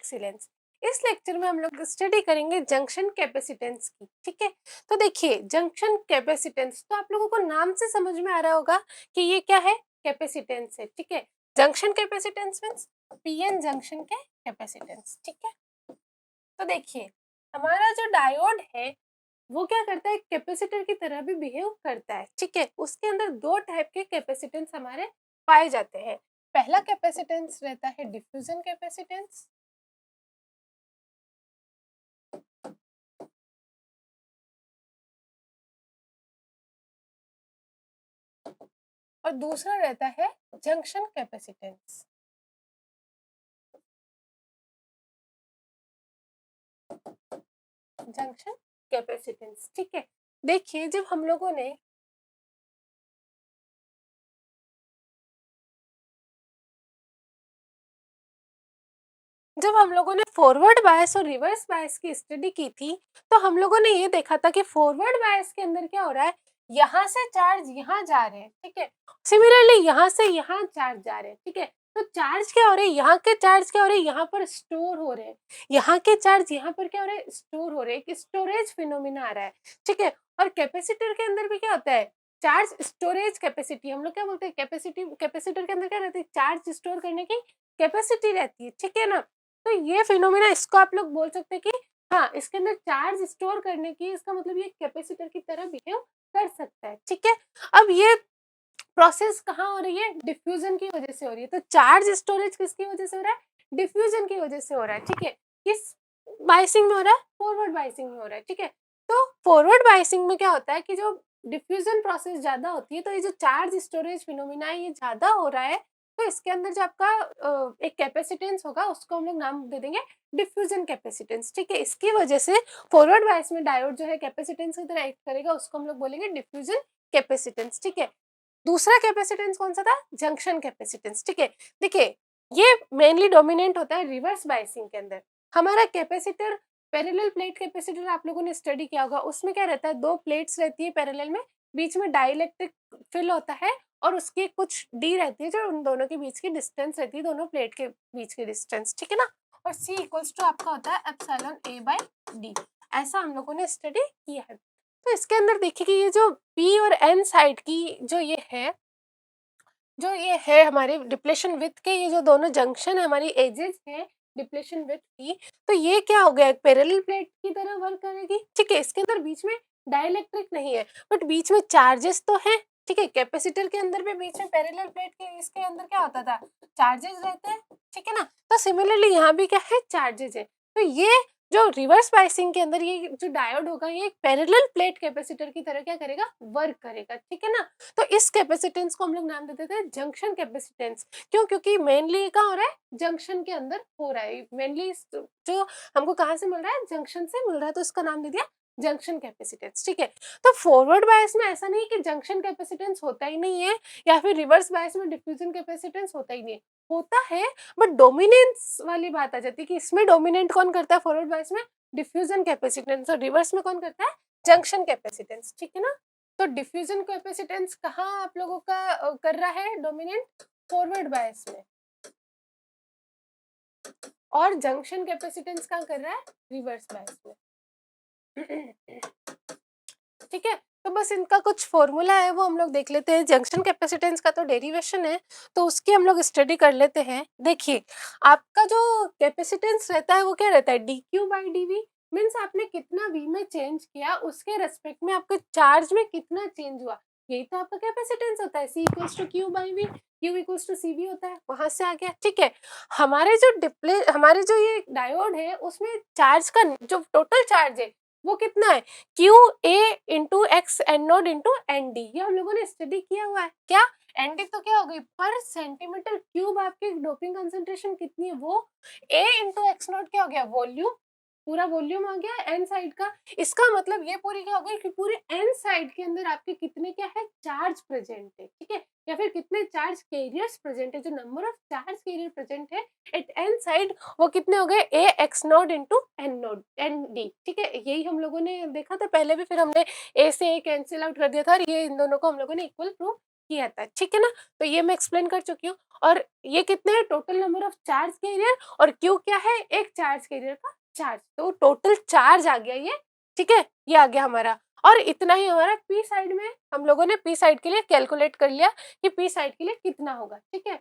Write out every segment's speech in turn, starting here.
Excellence. इस lecture में हम लोग स्टडी करेंगे जंक्शन कैपेसिटेंस की, ठीक है। तो देखिए जंक्शन कैपेसिटेंस, तो आप लोगों को नाम से समझ में आ रहा होगा कि ये क्या है, कैपेसिटेंस है, ठीक है। Junction capacitance means PN junction के कैपेसिटेंस, ठीक है। तो देखिए हमारा जो डायोड है वो क्या करता है, कैपेसिटर की तरह भी बिहेव करता है, ठीक है। उसके अंदर दो टाइप के कैपेसिटेंस हमारे पाए जाते हैं। पहला कैपेसिटेंस रहता है डिफ्यूजन कैपेसिटेंस, और दूसरा रहता है जंक्शन कैपेसिटेंस। जंक्शन कैपेसिटेंस, ठीक है। देखिए जब हम लोगों ने फॉरवर्ड बायस और रिवर्स बायस की स्टडी की थी, तो हम लोगों ने ये देखा था कि फॉरवर्ड बायस के अंदर क्या हो रहा है, यहाँ से चार्ज यहाँ जा रहे हैं, ठीक है। सिमिलरली यहाँ से यहाँ चार्ज जा रहे हैं, ठीक है। तो चार्ज क्या हो रहे हैं, यहाँ के चार्ज क्या हो रहे हैं, यहाँ पर स्टोर हो रहे हैं। यहाँ के चार्ज यहाँ पर क्या हो रहे हैं, स्टोर हो रहे हैं। एक स्टोरेज फिनोमिना आ रहा है, ठीक है। और कैपेसिटर के अंदर भी क्या होता है, चार्ज स्टोरेज कैपेसिटी, हम लोग क्या बोलते हैं, कैपेसिटी। कैपेसिटर के अंदर क्या रहती है, चार्ज स्टोर करने की कैपेसिटी रहती है, ठीक है ना। तो ये फिनोमेना, इसको आप लोग बोल सकते हैं कि हाँ, इसके अंदर चार्ज स्टोर करने की, इसका मतलब ये कैपेसिटर की तरह बिहेव कर सकता है, ठीक है। अब ये प्रोसेस कहाँ हो रही है, डिफ्यूजन की वजह से हो रही है। तो चार्ज स्टोरेज किसकी वजह से हो रहा है, डिफ्यूजन की वजह से हो रहा है, ठीक है। किस बाइसिंग में हो रहा है, फॉरवर्ड बाइसिंग में हो रहा है, ठीक है। तो फॉरवर्ड बाइसिंग में क्या होता है कि जो डिफ्यूजन प्रोसेस ज्यादा होती है, तो ये जो चार्ज स्टोरेज फिनोमिना है ये ज्यादा हो रहा है। तो इसके अंदर जो आपका एक कैपेसिटेंस होगा उसको हम लोग नाम दे देंगे डिफ्यूजन कैपेसिटेंस, ठीक है। इसकी वजह से फॉरवर्ड बायस में डायोड जो है कैपेसिटेंस की तरह एक्ट करेगा, उसको हम लोग बोलेंगे डिफ्यूजन कैपेसिटेंस, ठीक है। दूसरा कैपेसिटेंस कौन सा था, जंक्शन कैपेसिटेंस, ठीक है। देखिए ये मेनली डोमिनेंट होता है रिवर्स बायसिंग के अंदर। हमारा कैपेसिटर, पैरेलल प्लेट कैपेसिटर आप लोगों ने स्टडी किया होगा, उसमें क्या रहता है, दो प्लेट्स रहती है पैरेलल में, बीच में डाइलेक्ट्रिक फिल होता है, और उसकी कुछ डी रहती है जो उन दोनों के बीच की डिस्टेंस रहती है, दोनों प्लेट के बीच की डिस्टेंस, ठीक है ना। और C इक्वल्स टू आपका होता है एप्सिलॉन A बाई डी। ऐसा हम लोगों ने स्टडी किया है। तो इसके अंदर देखिए कि ये जो P और N साइड की जो ये है हमारे डिप्लेशन विथ के, ये जो दोनों जंक्शन है, हमारी एजेस है डिप्लेशन विथ की, तो ये क्या हो गया, पैरेलल प्लेट की तरह वर्क करेगी, ठीक है। इसके अंदर बीच में डाइलेक्ट्रिक नहीं है, बट बीच में चार्जेस तो है, ठीक है। कैपेसिटर के अंदर भी बीच में पैरेलल प्लेट के इसके अंदर क्या होता था, चार्जेस रहते हैं, ठीक है ना। तो सिमिलरली यहाँ भी क्या है, चार्जेस है। तो ये जो रिवर्स बायसिंग के अंदर ये जो डायोड होगा, ये एक पैरेलल प्लेट कैपेसिटर की तरह क्या करेगा, वर्क करेगा, ठीक है ना। तो इस कैपेसिटेंस को हम लोग नाम दे देते हैं जंक्शन कैपेसिटेंस। क्यों, क्योंकि मेनली कहाँ हो रहा है, जंक्शन के अंदर हो रहा है, मेनली जो हमको कहाँ से मिल रहा है, जंक्शन से मिल रहा है, तो इसका नाम दे दिया जंक्शन कैपेसिटेंस, ठीक है। तो फॉरवर्ड बायस में ऐसा नहीं है कि जंक्शन कैपेसिटेंस होता ही नहीं है, या फिर रिवर्स बायस में डिफ्यूजन कैपेसिटेंस होता ही नहीं है, होता है, बट डोमिनेंस वाली बात आ जाती है कि इसमें डोमिनेंट कौन करता है, फॉरवर्ड बायस में डिफ्यूजन कैपेसिटेंस, और रिवर्स में कौन करता है, जंक्शन कैपेसिटेंस, ठीक है ना। तो डिफ्यूजन कैपेसिटेंस कहाँ आप लोगों का कर रहा है डोमिनेंट, फॉरवर्ड बायस में, और जंक्शन कैपेसिटेंस कहाँ कर रहा है, रिवर्स बायस में, ठीक है। तो बस इनका कुछ फॉर्मूला है वो हम लोग देख लेते हैं। जंक्शन कैपेसिटेंस का तो डेरिवेशन है, तो उसकी हम लोग स्टडी कर लेते हैं। देखिए आपका जो कैपेसिटेंस रहता है वो क्या रहता है, D Q by D V, means आपने कितना वी में चेंज किया, उसके रेस्पेक्ट में आपके चार्ज में कितना चेंज हुआ, यही तो आपका कैपेसिटेंस होता है। C equals to Q by V, Q equals to C V होता है, वहां से आ गया, ठीक है। हमारे जो ये डायोड है उसमें चार्ज का जो टोटल चार्ज है वो कितना है, Q A into X N node into N D, ये हम लोगों ने स्टडी किया हुआ है। क्या एन डी तो क्या हो गई, पर सेंटीमीटर क्यूब आपकी डोपिंग कंसंट्रेशन कितनी है, वो ए इंटू एक्स नोड क्या हो गया, वॉल्यूम, पूरा वॉल्यूम आ गया एन साइड का। इसका मतलब ये पूरी क्या हो गई कि पूरे एन साइड के अंदर आपके कितने क्या है, चार्ज प्रेजेंट है, ठीक है, या फिर कितने चार्ज कैरियर्स प्रेजेंट है, जो number of charge carrier present है एट एन साइड, वो कितने हो गए, A X node into N node N D, ठीक है। यही हम लोगों ने देखा था पहले भी, फिर हमने ए से ए कैंसिल आउट कर दिया था, और ये इन दोनों को हम लोगों ने इक्वल प्रूव किया था, ठीक है ना। तो ये मैं एक्सप्लेन कर चुकी हूँ। और ये कितने हैं, total number of charge career, और क्यू क्या है, एक चार्ज कैरियर का चार्ज, तो टोटल चार्ज आ गया ये, ठीक है, ये आ गया हमारा। और इतना ही हमारा पी साइड में हम लोगों ने पी साइड के लिए कैलकुलेट कर लिया कि पी साइड के लिए कितना होगा, ठीक है।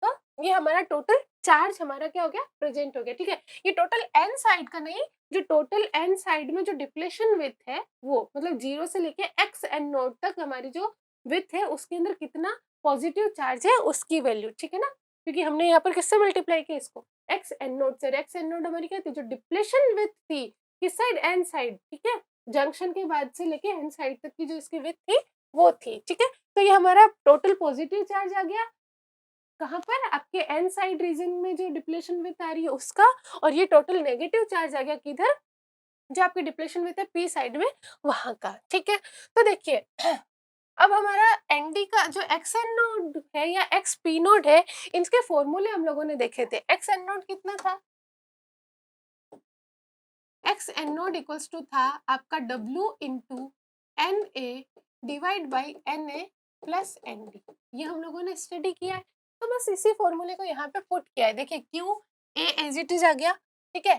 तो ये हमारा टोटल चार्ज हमारा क्या हो गया, प्रेजेंट हो गया, ठीक है। ये टोटल एन साइड का नहीं, जो टोटल एन साइड में जो डिप्लेशन विथ है वो मतलब 0 से लेके एक्स एन नोड तक हमारी जो विथ है उसके अंदर कितना पॉजिटिव चार्ज है उसकी वैल्यू, ठीक है ना। क्योंकि हमने यहाँ पर किससे मल्टीप्लाई किया इसको, एक्स एन नोड से। एक्स एन नोड हमारी क्या थी, जो डिप्लेशन विथ थी किस साइड, एन साइड, ठीक है। जंक्शन के बाद से लेके एन साइड तक की जो इसकी विथ थी वो थी, ठीक है। तो ये हमारा टोटल पॉजिटिव चार्ज आ गया कहाँ पर, आपके एन साइड रीजन में जो डिप्लेशन विथ आ रही है उसका। और ये टोटल नेगेटिव चार्ज आ गया किधर, जो आपकी डिप्लेशन विथ है पी साइड में वहां का, ठीक है। तो देखिए अब हमारा एनडी का जो एक्स एन नोड है या एक्स पी नोड है, इनके फॉर्मूले हम लोगों ने देखे थे। एक्स एन नोड कितना था, X N node equals to था आपका W into N A divide by N A plus N D. ये हम लोगों ने स्टडी किया है, तो बस इसी फॉर्मूले को यहाँ पे पुट किया है। देखिए Q A as it is आ गया, ठीक है,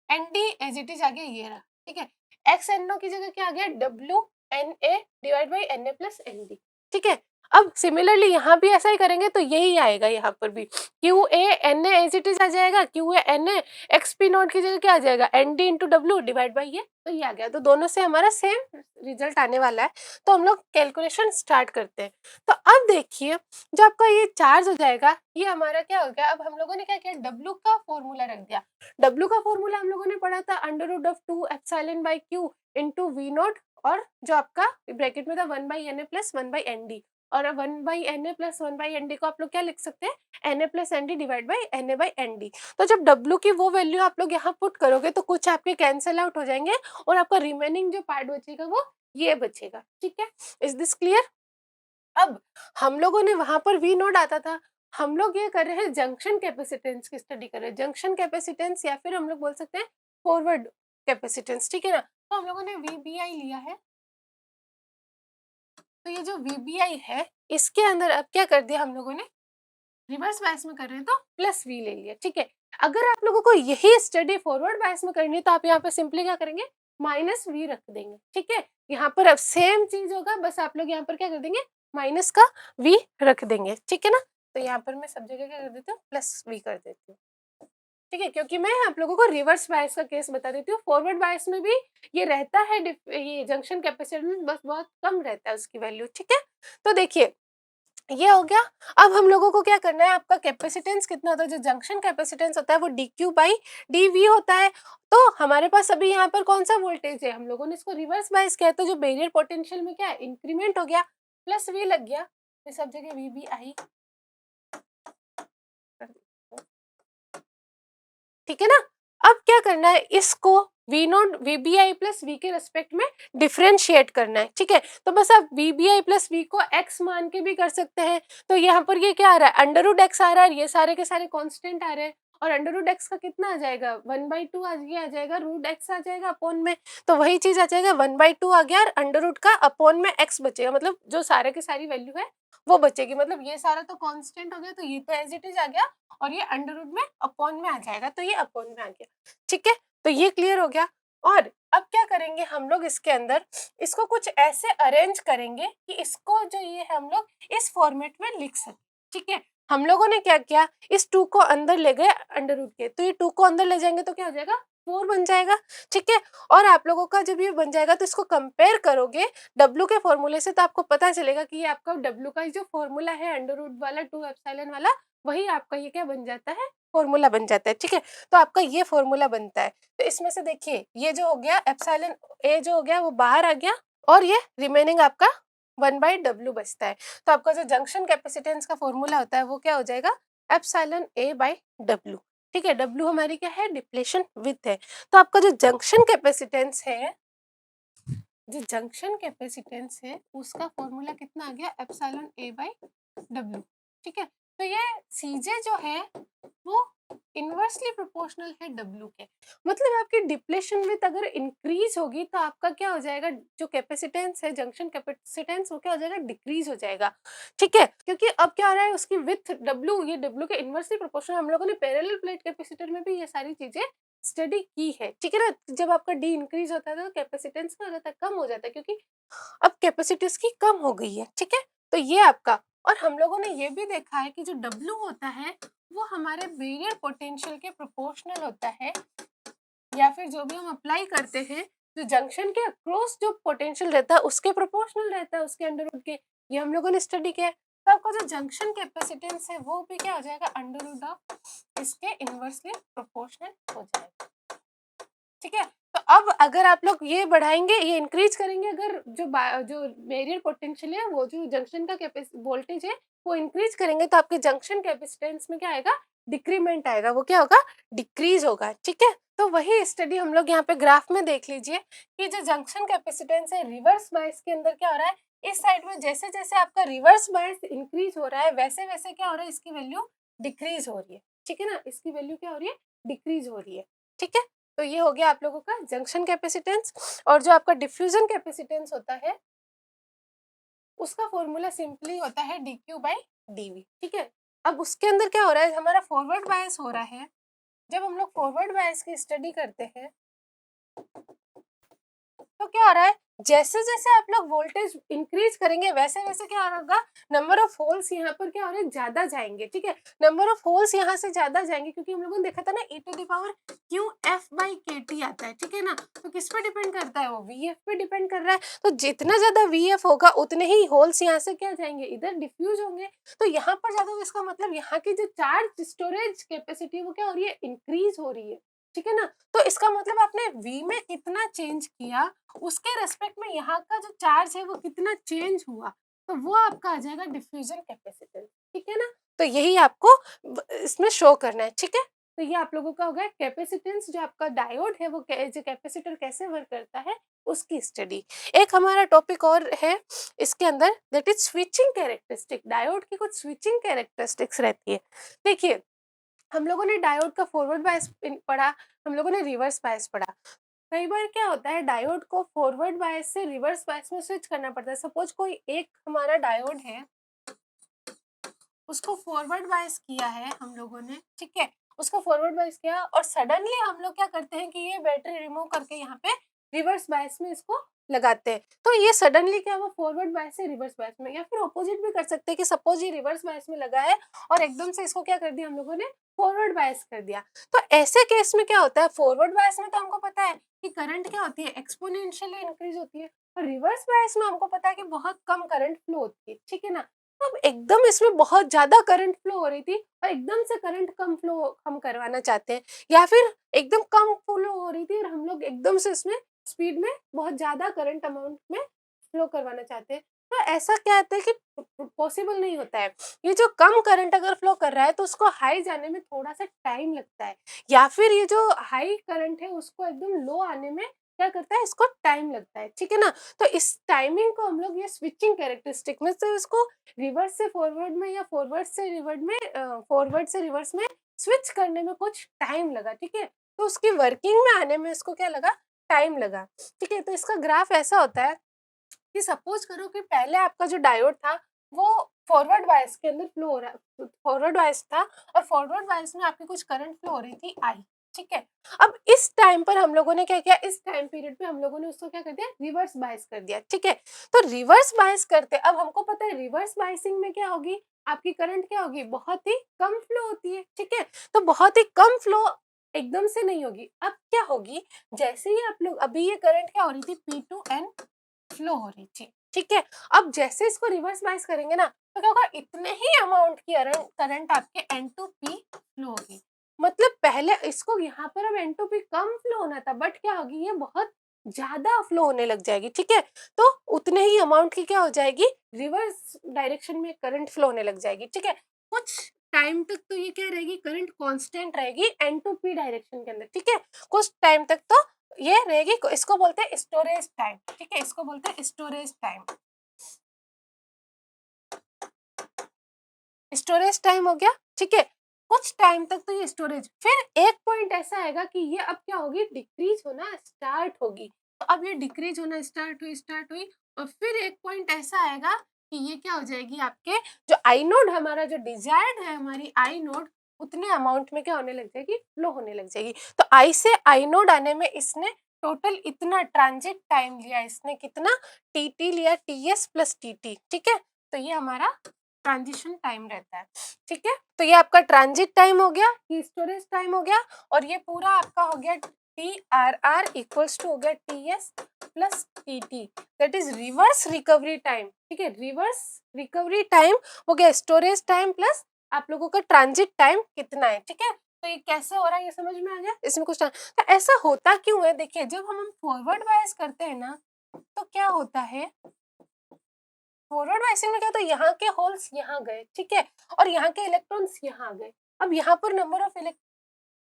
N D as it is आ गया, ये रहा, ठीक है। एक्स एन ओ की जगह क्या आ गया, W N A divide by N A plus N D, ठीक है। अब सिमिलरली यहाँ भी ऐसा ही करेंगे तो यही आएगा, यहाँ पर भी Q A N A as it is आ जाएगा, Q A N A X P naught की जगह क्या आ जाएगा, N D into W divide by ये, तो ये आ गया। तो दोनों से हमारा सेम रिजल्ट आने वाला है। तो हम लोग कैलकुलेशन स्टार्ट करते हैं। तो अब देखिए जो आपका ये चार्ज हो जाएगा, ये हमारा क्या हो गया, अब हम लोगों ने क्या किया, डब्ल्यू का फॉर्मूला रख दिया। डब्ल्यू का फॉर्मूला हम लोगों ने पढ़ा था under root of 2 epsilon by Q into V nought, और जो आपका ब्रैकेट में था 1 by N A plus 1 by N D. और 1 by N A plus 1 by N D को आप लोग क्या लिख सकते हैं, N A plus N D divide by N A by N D. तो जब डब्ल्यू की वो वैल्यू आप लोग यहाँ पुट करोगे तो कुछ आपके कैंसिल आउट हो जाएंगे और आपका रिमेनिंग जो पार्ट बचेगा वो ये बचेगा, ठीक है। Is this clear. अब हम लोगों ने वहां पर वी नोट आता था, हम लोग ये कर रहे हैं जंक्शन कैपेसिटेंस की स्टडी कर रहे हैं। जंक्शन कैपेसिटेंस या फिर हम लोग बोल सकते हैं फॉरवर्ड कैपेसिटेंस, ठीक है ना। तो हम लोगों ने वीबीआई लिया है, तो ये जो वीबीआई है इसके अंदर अब क्या कर दिया हम लोगों ने, रिवर्स बायस में कर रहे हैं तो प्लस वी ले लिया, ठीक है। अगर आप लोगों को यही स्टडी फॉरवर्ड बायस में करनी है तो आप यहाँ पे सिंपली क्या करेंगे, माइनस वी रख देंगे, ठीक है। यहाँ पर अब सेम चीज होगा, बस आप लोग यहाँ पर क्या कर देंगे, माइनस का वी रख देंगे, ठीक है ना। तो यहाँ पर मैं सब जगह क्या कर देती हूँ, प्लस वी कर देती हूँ, ठीक है। क्योंकि मैं आप लोगों को रिवर्स बायस का केस बता देती हूँ। फॉरवर्ड बायस में भी ये रहता है, ये जंक्शन कैपेसिटेंस बस बहुत कम रहता है उसकी वैल्यू, ठीक है। तो देखिए ये हो गया। अब हम लोगों को क्या करना है, आपका कैपेसिटेंस कितना होता है, जो जंक्शन कैपेसिटेंस होता है वो dq बाई dv होता है। तो हमारे पास अभी यहाँ पर कौन सा वोल्टेज है, हम लोगों ने इसको रिवर्स बायस किया, तो जो बैरियर पोटेंशियल में क्या है, इंक्रीमेंट हो गया, प्लस वी लग गया, तो सब जगह वी बी आई, ठीक है ना। अब क्या करना है, इसको V nought V B I plus V के रेस्पेक्ट में डिफ्रेंशिएट करना है, ठीक है। तो बस आप V B I plus V को एक्स मान के भी कर सकते हैं। तो यहाँ पर ये क्या आ रहा है, अंडर रूट एक्स आ रहा है, ये सारे के सारे कांस्टेंट आ रहे हैं, और अंडर रूट एक्स का कितना आ जाएगा, 1/2 आ जाएगा, रूट एक्स आ जाएगा अपॉन में, तो वही चीज आ जाएगा 1/2 आ गया, और अंडर रूट का अपॉन में एक्स बचेगा, मतलब जो सारे की सारी वैल्यू है वो बचेगी। मतलब ये सारा तो कांस्टेंट हो गया, तो ये तो एज इट इज आ गया, और ये अंडर रूट में अपॉन में आ जाएगा, तो ये अपॉन में आ गया, ठीक है। तो ये क्लियर हो गया। और अब क्या करेंगे हम लोग, इसके अंदर इसको कुछ ऐसे अरेंज करेंगे कि इसको जो ये है हम लोग इस फॉर्मेट में लिख सकें, ठीक है। हम लोगों ने क्या किया, इस 2 को अंदर ले गए अंडर रूट के, तो ये 2 को अंदर ले जाएंगे तो क्या हो जाएगा, 4 बन जाएगा, ठीक है। और आप लोगों का जब ये बन जाएगा तो इसको कंपेयर करोगे W के फॉर्मूले से, तो आपको पता चलेगा कि ये आपका W का जो फॉर्मूला है अंडर रूट वाला 2 एप्सिलॉन वाला, वही आपका ये क्या बन जाता है, फॉर्मूला बन जाता है, ठीक है। तो आपका ये फॉर्मूला बनता है। तो इसमें से देखिए ये जो हो गया एप्सिलॉन ए जो हो गया वो बाहर आ गया, और ये रिमेनिंग आपका 1/W बचता है। तो आपका जो जंक्शन कैपेसिटेंस का फॉर्मूला होता है वो क्या हो जाएगा, एप्सिलॉन ए बाई डब्ल्यू, ठीक है। डब्ल्यू हमारी क्या है, डिप्लेशन विथ है। तो आपका जो जंक्शन कैपेसिटेंस है, जो जंक्शन कैपेसिटेंस है उसका फॉर्मूला कितना आ गया, एप्सिलॉन ए बाई डब्ल्यू, ठीक है। तो ये Cj जो है वो इनवर्सली प्रोपोर्शनल है W के। मतलब आपकी डिप्लेशन विथ अगर इंक्रीज होगी तो आपका क्या हो जाएगा, जो कैपेसिटेंस है, जंक्शन कैपेसिटेंस, वो क्या हो जाएगा, डिक्रीज हो जाएगा। ठीक है, क्योंकि अब क्या हो रहा है, उसकी विथ W, ये W के इनवर्सली प्रोपोर्शनल। हम लोगों ने पैरेलल प्लेट कैपेसिटर में भी ये सारी चीजें स्टडी की है। ठीक है ना, जब आपका डी इंक्रीज होता है तो कैपेसिटेंस क्या हो जाता है, कम हो जाता है, क्योंकि अब कैपेसिटीज की कम हो गई है। ठीक है, तो ये आपका, और हम लोगों ने ये भी देखा है कि जो W होता है वो हमारे बैरियर पोटेंशियल के प्रोपोर्शनल होता है, या फिर जो भी हम अप्लाई करते हैं, जो जंक्शन के अक्रॉस जो पोटेंशियल रहता है उसके प्रोपोर्शनल रहता है, उसके अंडर रूट के। ये हम लोगों ने स्टडी किया है। तो आपका जो जंक्शन कैपेसिटेंस है वो भी क्या हो जाएगा, अंडर रूट ऑफ इसके इनवर्सली प्रोपोर्शनल हो जाएगा। ठीक है, तो अब अगर आप लोग ये बढ़ाएंगे, ये इंक्रीज करेंगे, अगर जो बैरियर पोटेंशियल है, वो जो जंक्शन का वोल्टेज है वो इंक्रीज करेंगे, तो आपके जंक्शन कैपेसिटेंस में क्या आएगा, डिक्रीमेंट आएगा, वो क्या होगा, डिक्रीज होगा। ठीक है, तो वही स्टडी हम लोग यहाँ पे ग्राफ में देख लीजिए कि जो जंक्शन कैपेसिटेंस है रिवर्स बायस के अंदर क्या हो रहा है, इस साइड में जैसे जैसे आपका रिवर्स बायस इंक्रीज हो रहा है वैसे वैसे क्या हो रहा है, इसकी वैल्यू डिक्रीज हो रही है। ठीक है ना, इसकी वैल्यू क्या हो रही है, डिक्रीज हो रही है। ठीक है, तो ये हो गया आप लोगों का जंक्शन कैपेसिटेंस। और जो आपका डिफ्यूजन कैपेसिटेंस होता है उसका फॉर्मूला सिंपली होता है dq बाई dv। ठीक है, अब उसके अंदर क्या हो रहा है, हमारा फॉरवर्ड बायस हो रहा है। जब हम लोग फॉरवर्ड बायस की स्टडी करते हैं तो क्या हो रहा है, जैसे जैसे आप लोग वोल्टेज इंक्रीज करेंगे वैसे वैसे क्या होगा, नंबर ऑफ होल्स यहाँ पर क्या हो रहे हैं, ज्यादा जाएंगे। ठीक है, नंबर ऑफ होल्स यहाँ से ज्यादा जाएंगे, क्योंकि हम लोगों ने देखा था ना e to the power QF by KT आता है। ठीक है ना, तो किस पे डिपेंड करता है, वो VF पे डिपेंड कर रहा है। तो जितना ज्यादा VF होगा उतने ही होल्स यहाँ से क्या जाएंगे, इधर डिफ्यूज होंगे। तो यहाँ पर ज्यादा, इसका मतलब यहाँ की जो चार्ज स्टोरेज कैपेसिटी वो क्या हो रही है, इंक्रीज हो रही है। ठीक है ना, तो इसका मतलब आपने V में कितना चेंज किया, उसके रेस्पेक्ट में यहाँ का जो चार्ज है वो कितना चेंज हुआ, तो वो आपका आ जाएगा डिफ्यूजन कैपेसिटेंस। ठीक है ना, तो यही आपको इसमें शो करना है। ठीक है, तो ये आप लोगों का हो गया कैपेसिटेंस, जो आपका डायोड है वो जो कैपेसिटर कैसे वर्क करता है उसकी स्टडी। एक हमारा टॉपिक और है इसके अंदर, that is switching characteristic. Diode की कुछ स्विचिंग कैरेक्टरिस्टिक्स रहती है। देखिए, हम लोगों ने डायोड का फॉरवर्ड बायस पढ़ा, हम लोगों ने रिवर्स बायस पढ़ा। कई बार क्या होता है, डायोड को फॉरवर्ड बायस से रिवर्स बायस में स्विच करना पड़ता है। सपोज कोई एक हमारा डायोड है, उसको फॉरवर्ड बायस किया है हम लोगों ने। ठीक है, उसको फॉरवर्ड बायस किया और सडनली हम लोग क्या करते हैं कि ये बैटरी रिमूव करके यहाँ पे रिवर्स बायस में इसको लगाते हैं। तो ये सडनली क्या हुआ, फॉरवर्ड बायस से रिवर्स बायस में, या फिर ऑपोजिट भी कर सकते हैं कि सपोज ये रिवर्स बायस में लगा है और एकदम से इसको क्या कर दिया हम लोगों ने, फॉरवर्ड बायस कर दिया। तो ऐसे केस में क्या होता है, फॉरवर्ड बायस में तो हमको पता है कि करंट क्या होती है, एक्सपोनेंशियली इंक्रीज होती है, और रिवर्स बायस में हमको पता है कि बहुत कम करंट फ्लो होती है। ठीक है ना, अब एकदम इसमें बहुत ज्यादा करंट फ्लो हो रही थी और एकदम से करंट कम फ्लो हम करवाना चाहते हैं, या फिर एकदम कम फ्लो हो रही थी और हम लोग एकदम से इसमें स्पीड में बहुत ज्यादा करंट अमाउंट में फ्लो करवाना चाहते हैं। तो ऐसा क्या होता है कि पॉसिबल नहीं होता है। ये जो कम करंट अगर फ्लो कर रहा है तो उसको हाई जाने में थोड़ा सा टाइम लगता है, या फिर ये जो हाई करंट है उसको एकदम लो आने में क्या करता है, इसको टाइम लगता है। ठीक है ना, तो इस टाइमिंग को हम लोग ये स्विचिंग कैरेक्टरिस्टिक में से इसको रिवर्स से फॉरवर्ड में या फॉरवर्ड से रिवर्स में फॉरवर्ड से रिवर्स में स्विच करने में कुछ टाइम लगा। ठीक है, तो उसकी वर्किंग में आने में इसको क्या लगा, टाइम लगा। ठीक है, तो इसका ग्राफ ऐसा होता है कि सपोज करो कि पहले आपका जो डायोड था वो फॉरवर्ड बायस के अंदर फ्लो हो रहा, फॉरवर्ड बायस था और फॉरवर्ड बायस में आपकी कुछ करंट फ्लो हो रही थी आई। ठीक है, अब इस टाइम पर हम लोगों ने क्या किया, इस टाइम पीरियड पे हम लोगों ने उसको क्या कर दिया, रिवर्स बायस कर दिया। ठीक है, तो रिवर्स बायस करते, अब हमको पता है रिवर्स बायसिंग में क्या होगी, आपकी करंट क्या होगी, बहुत ही कम फ्लो होती है। ठीक है, तो बहुत ही कम फ्लो एकदम से नहीं होगी। अब क्या होगी, जैसे ही आप लोग, अभी ये करंट क्या हो रही थी, P2N फ्लो हो रही थी। ठीक है, अब जैसे इसको रिवर्स बायस करेंगे ना तो क्या होगा, इतने ही अमाउंट की करंट आपके N2P फ्लो होगी। मतलब पहले इसको यहाँ पर अब N2P कम फ्लो होना था, बट क्या होगी, ये बहुत ज्यादा फ्लो होने लग जाएगी। ठीक है, तो उतने ही अमाउंट की क्या हो जाएगी, रिवर्स डायरेक्शन में करंट फ्लो होने लग जाएगी। ठीक है, कुछ टाइम तक तो ये क्या रहेगी, करंट कांस्टेंट रहेगी N2P डायरेक्शन के अंदर। ठीक है, कुछ टाइम तक तो ये रहेगी, इसको बोलते हैं स्टोरेज टाइम। ठीक है, इसको बोलते हैं स्टोरेज टाइम। स्टोरेज टाइम हो गया, ठीक है। कुछ टाइम तक तो ये स्टोरेज, फिर एक पॉइंट ऐसा आएगा कि ये अब क्या होगी, डिक्रीज होना स्टार्ट होगी। तो अब ये डिक्रीज होना स्टार्ट हुई और फिर एक पॉइंट ऐसा आएगा कि ये क्या हो जाएगी, आपके जो आई नोड, हमारा जो डिजायर्ड है, हमारी आई नोड उतने अमाउंट में क्या होने लग जाएगी, फ्लो होने लग जाएगी। तो आई से आई नोड आने में इसने टोटल इतना ट्रांजिट टाइम लिया, इसने कितना, टी लिया, टीएस प्लस टी, ठीक है। तो ये हमारा ट्रांजिशन टाइम रहता है, ठीक है। तो ये आपका ट्रांजिट टाइम हो गया, ये स्टोरेज टाइम हो गया, और ये पूरा आपका हो गया T R R equals to हो गया T S plus T T, that is reverse recovery time, ठीक है। रिवर्स रिकवरी टाइम हो गया स्टोरेज टाइम प्लस आप लोगों का ट्रांजिट टाइम कितना है, ठीक है। तो ये कैसे हो रहा है, ये समझ में आ गया, इसमें कुछ तो ऐसा होता क्यों है, देखिए जब हम फॉरवर्ड बायस करते हैं ना, तो क्या होता है, फॉरवर्ड बायसिंग में क्या होता है, यहाँ के होल्स यहाँ गए, ठीक है, और यहाँ के इलेक्ट्रॉन्स यहाँ गए। अब यहाँ पर नंबर ऑफ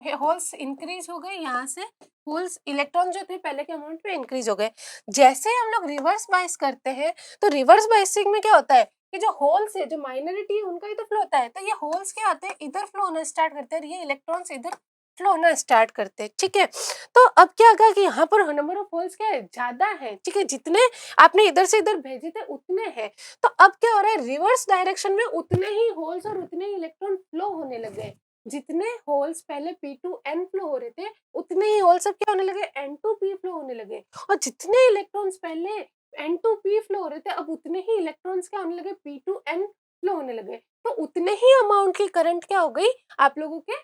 होल्स इंक्रीज हो गए, यहाँ से होल्स इलेक्ट्रॉन जो थे पहले के अमाउंट में इंक्रीज हो गए। जैसे हम लोग रिवर्स बायस करते हैं, तो रिवर्स बायसिंग में क्या होता है कि जो होल्स है, जो माइनॉरिटी है, उनका ही तो फ्लो होता है। तो ये होल्स क्या आते हैं, इधर फ्लो होना स्टार्ट करते हैं, ये इलेक्ट्रॉन्स इधर फ्लो होना स्टार्ट करते हैं, ठीक है। तो अब क्या होगा कि यहाँ पर नंबर ऑफ होल्स क्या है, ज्यादा है, ठीक है, जितने आपने इधर से इधर भेजे थे उतने हैं। तो अब क्या हो रहा है, रिवर्स डायरेक्शन में उतने ही होल्स और उतने ही इलेक्ट्रॉन फ्लो होने लगे। जितने होल्स पहले P2N फ्लो हो रहे थे, उतने ही होल्स अब क्या होने लगे, N2P फ्लो होने लगे। और जितने इलेक्ट्रॉन्स पहले N2P फ्लो हो रहे थे, अब उतने ही इलेक्ट्रॉन्स क्या होने लगे, P2N फ्लो होने लगे। तो उतने ही अमाउंट की करंट क्या हो गई, आप लोगों के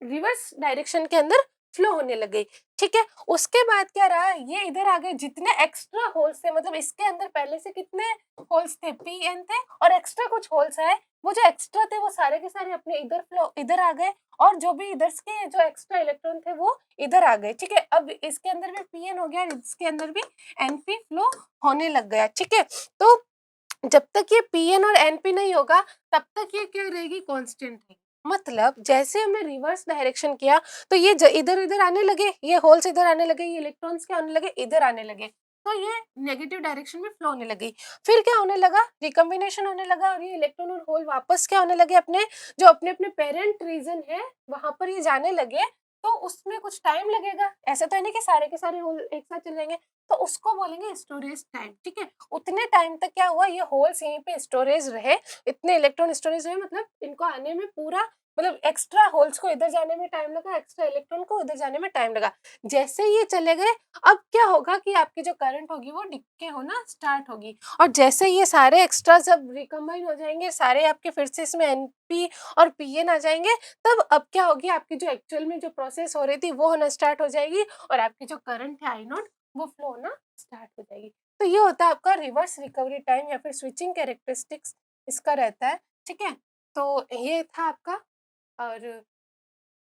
रिवर्स डायरेक्शन के अंदर फ्लो होने लगे, ठीक है। उसके बाद क्या रहा, ये इधर आ गए, जितने एक्स्ट्रा होल्स थे, मतलब इसके अंदर पहले से कितने होल्स थे, Pn थे, और एक्स्ट्रा कुछ होल्स आए, वो जो एक्स्ट्रा थे वो सारे के सारे अपने इधर फ्लो इधर आ गए, और जो भी इधर के जो एक्स्ट्रा इलेक्ट्रॉन थे वो इधर आ गए, ठीक है। अब इसके अंदर भी Pn हो गया, इसके अंदर भी Np फ्लो होने लग गया, ठीक है। तो जब तक ये Pn और Np नहीं होगा, तब तक ये क्या रहेगी, कांस्टेंट रहेगी। मतलब जैसे हमने रिवर्स डायरेक्शन किया, तो ये इधर इधर आने लगे, ये होल्स इधर आने लगे, ये इलेक्ट्रॉन्स क्या आने लगे, इधर आने लगे, तो ये नेगेटिव डायरेक्शन में फ्लो होने लगी। फिर क्या होने लगा, रिकॉम्बिनेशन होने लगा, और ये इलेक्ट्रॉन और होल वापस क्या होने लगे, अपने जो अपने अपने पेरेंट रीजन है वहां पर ये जाने लगे। तो उसमें कुछ टाइम लगेगा, ऐसा तो है नहीं कि सारे के सारे होल एक साथ चल जाएंगे, तो उसको बोलेंगे स्टोरेज टाइम, ठीक है। उतने टाइम तक क्या हुआ, ये होल्स यहीं पे स्टोरेज रहे, इतने इलेक्ट्रॉन स्टोरेज रहे, मतलब इनको आने में पूरा, मतलब एक्स्ट्रा होल्स को इधर जाने में टाइम लगा, एक्स्ट्रा इलेक्ट्रॉन को उधर जाने में टाइम लगा। जैसे ये चले गए, अब क्या होगा कि आपकी जो करंट होगी वो डिके होना स्टार्ट होगी, और जैसे ये सारे एक्स्ट्रा जब रिकम्बाइन हो जाएंगे, सारे आपके फिर से इसमें एनपी और पीएन आ जाएंगे, तब अब क्या होगी, आपकी जो एक्चुअल में जो प्रोसेस हो रही थी वो होना स्टार्ट हो जाएगी, और आपकी जो करंट है आई नॉट वो फ्लो होना स्टार्ट हो जाएगी। तो ये होता है आपका रिवर्स रिकवरी टाइम या फिर स्विचिंग कैरेक्टरिस्टिक्स इसका रहता है, ठीक है। तो ये था आपका, और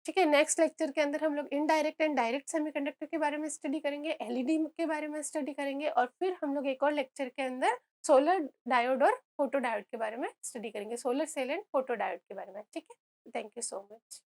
ठीक है, नेक्स्ट लेक्चर के अंदर हम लोग इनडायरेक्ट एंड डायरेक्ट सेमीकंडक्टर के बारे में स्टडी करेंगे, एलईडी के बारे में स्टडी करेंगे, और फिर हम लोग एक और लेक्चर के अंदर सोलर डायोड और फोटो डायोड के बारे में स्टडी करेंगे, solar cell and photo diode के बारे में, ठीक है। Thank you so much.